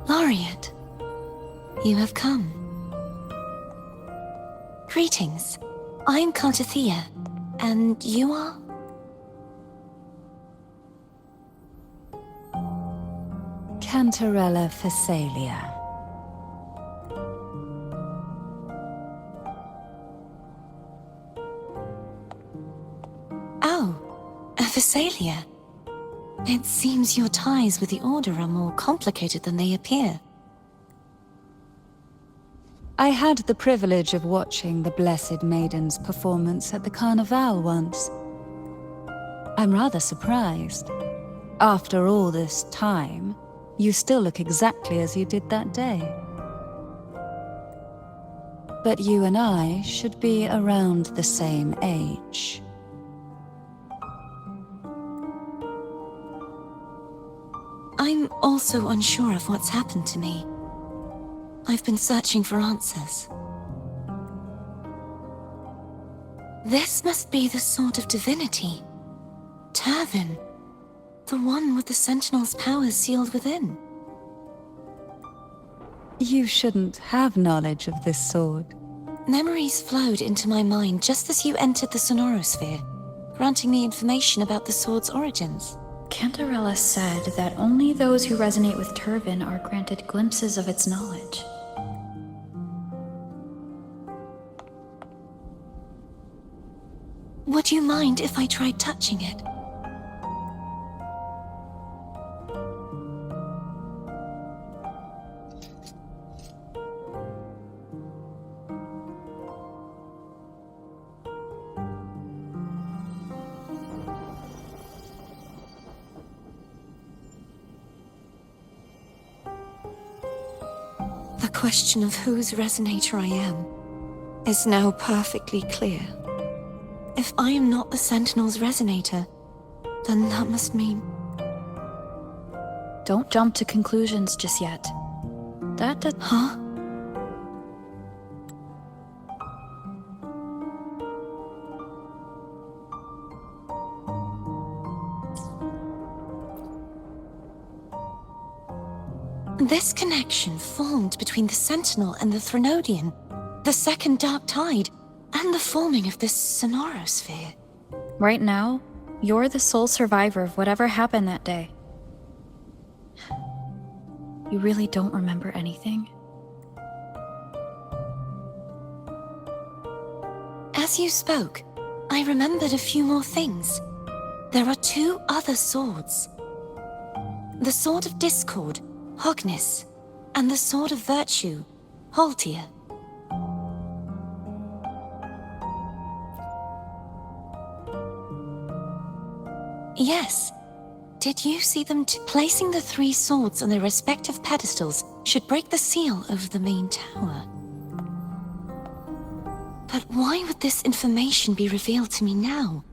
Laureate, you have come. Greetings. I'm CARTHETIYA, and you are? Cantarella Phasalia. Oh, a Phasalia. It seems your ties with the Order are more complicated than they appear. I had the privilege of watching the Blessed Maiden's performance at the Carnival once. I'm rather surprised. After all this time, you still look exactly as you did that day. But you and I should be around the same age. I'm also unsure of what's happened to me. I've been searching for answers. This must be the Sword of Divinity. Turvin. The one with the Sentinel's powers sealed within. You shouldn't have knowledge of this sword. Memories flowed into my mind just as you entered the Sonorosphere, granting me information about the sword's origins. Cantarella said that only those who resonate with Turvin are granted glimpses of its knowledge. Would you mind if I tried touching it? The question of whose resonator I am is now perfectly clear. If I am not the Sentinel's resonator, then that must mean... Don't jump to conclusions just yet. Huh? This connection formed between the Sentinel and the Threnodian, the second Dark Tide, and the forming of this Sonorosphere. Right now, you're the sole survivor of whatever happened that day. You really don't remember anything? As you spoke, I remembered a few more things. There are two other swords. The Sword of Discord, Hognis, and the Sword of Virtue, CARTHETIYA. Yes. Did you see them placing the three swords on their respective pedestals should break the seal over the main tower? But why would this information be revealed to me now?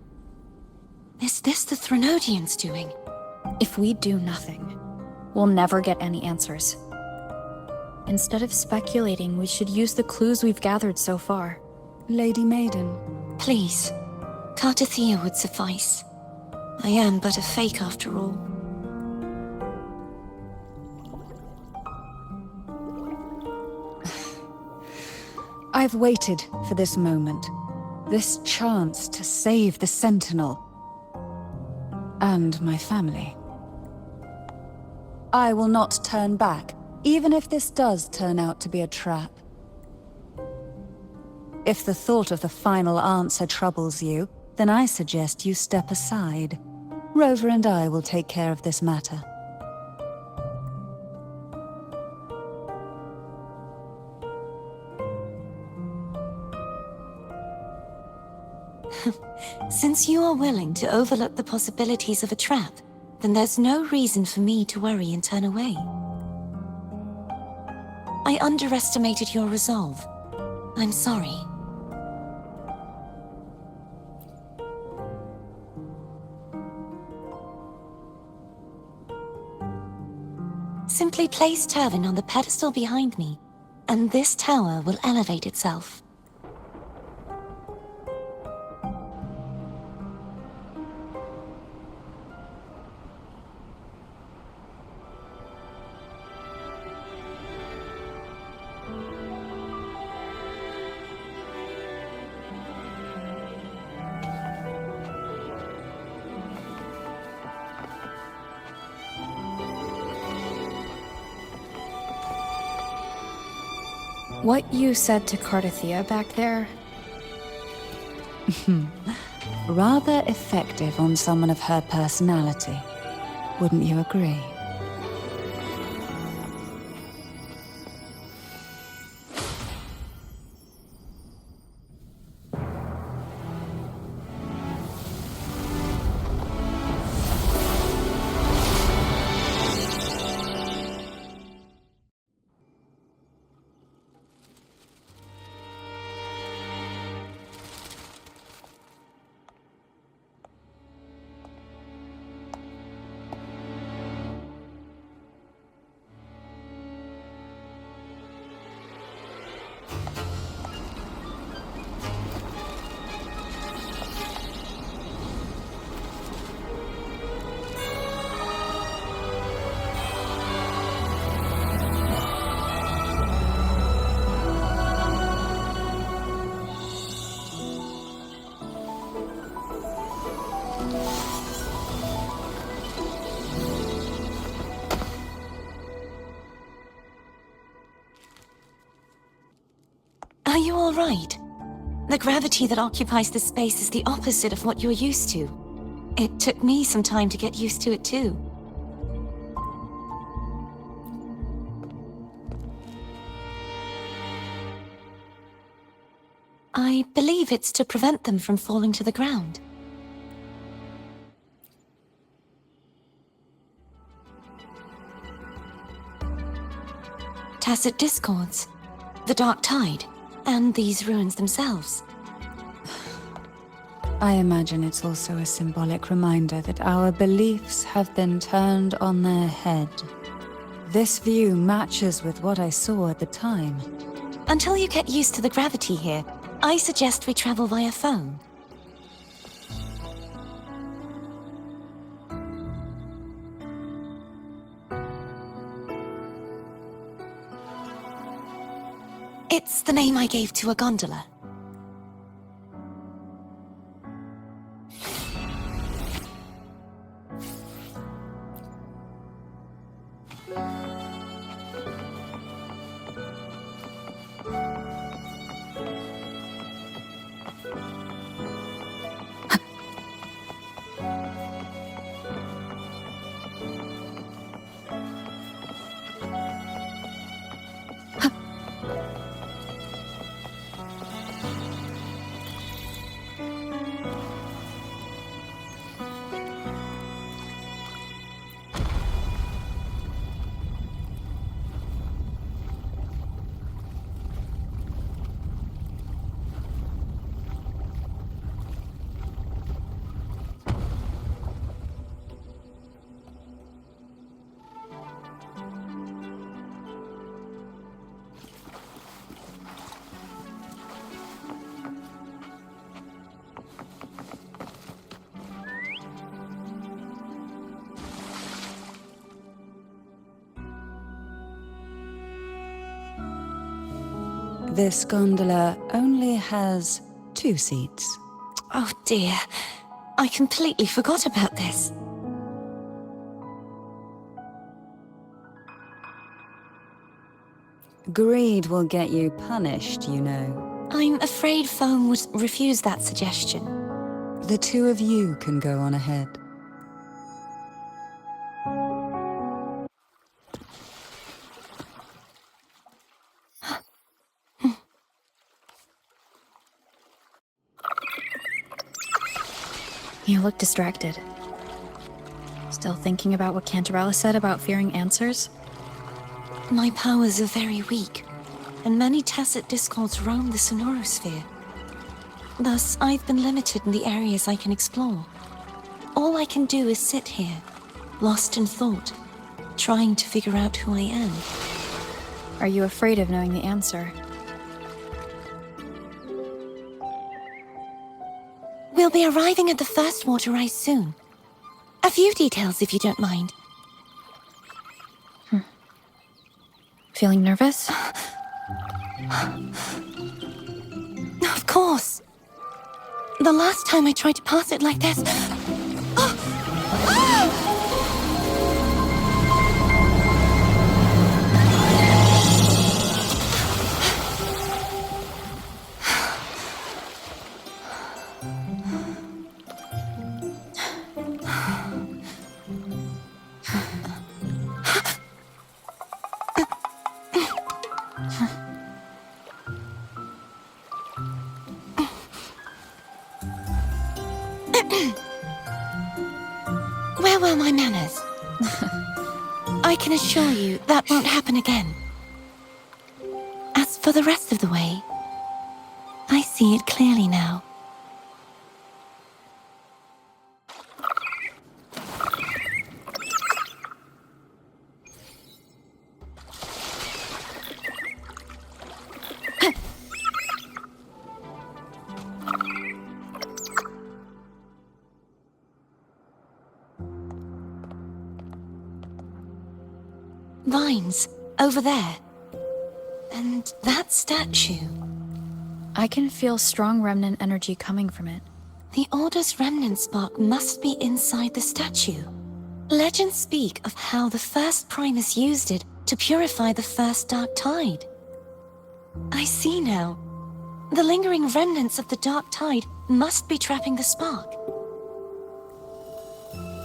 Is this the Threnodians' doing? If we do nothing, we'll never get any answers. Instead of speculating, we should use the clues we've gathered so far. Lady Maiden. Please, CARTHETIYA would suffice. I am but a fake after all. I've waited for this moment. This chance to save the Sentinel. And my family. I will not turn back, even if this does turn out to be a trap. If the thought of the final answer troubles you, then I suggest you step aside. Rover and I will take care of this matter. Since you are willing to overlook the possibilities of a trap, then there's no reason for me to worry and turn away. I underestimated your resolve. I'm sorry. Simply place Turvin on the pedestal behind me, and this tower will elevate itself. What you said to CARTHETIYA back there? Rather effective on someone of her personality. Wouldn't you agree? Are you all right? The gravity that occupies this space is the opposite of what you're used to. It took me some time to get used to it too. I believe it's to prevent them from falling to the ground. Tacit discords, the dark tide, and these ruins themselves. I imagine it's also a symbolic reminder that our beliefs have been turned on their head. This view matches with what I saw at the time. Until you get used to the gravity here, I suggest we travel via phone. It's the name I gave to a gondola. This gondola only has 2 seats. Oh dear, I completely forgot about this. Greed will get you punished, you know. I'm afraid phone would refuse that suggestion. The 2 of you can go on ahead. You look distracted. Still thinking about what Cantarella said about fearing answers? My powers are very weak, and many tacit discords roam the sonorosphere. Thus, I've been limited in the areas I can explore. All I can do is sit here, lost in thought, trying to figure out who I am. Are you afraid of knowing the answer? We'll be arriving at the first water rise soon. A few details, if you don't mind. Feeling nervous? Of course. The last time I tried to pass it like this... Where were my manners? I can assure you that won't happen again. As for the rest of the way, I see it clearly now. Vines, over there. And that statue. I can feel strong remnant energy coming from it. The Order's remnant spark must be inside the statue. Legends speak of how the first Primus used it to purify the first Dark Tide. I see now. The lingering remnants of the Dark Tide must be trapping the spark.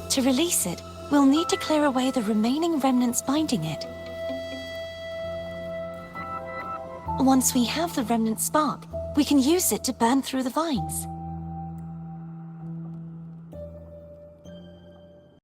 To release it, we'll need to clear away the remaining remnants binding it. Once we have the remnant spark, we can use it to burn through the vines.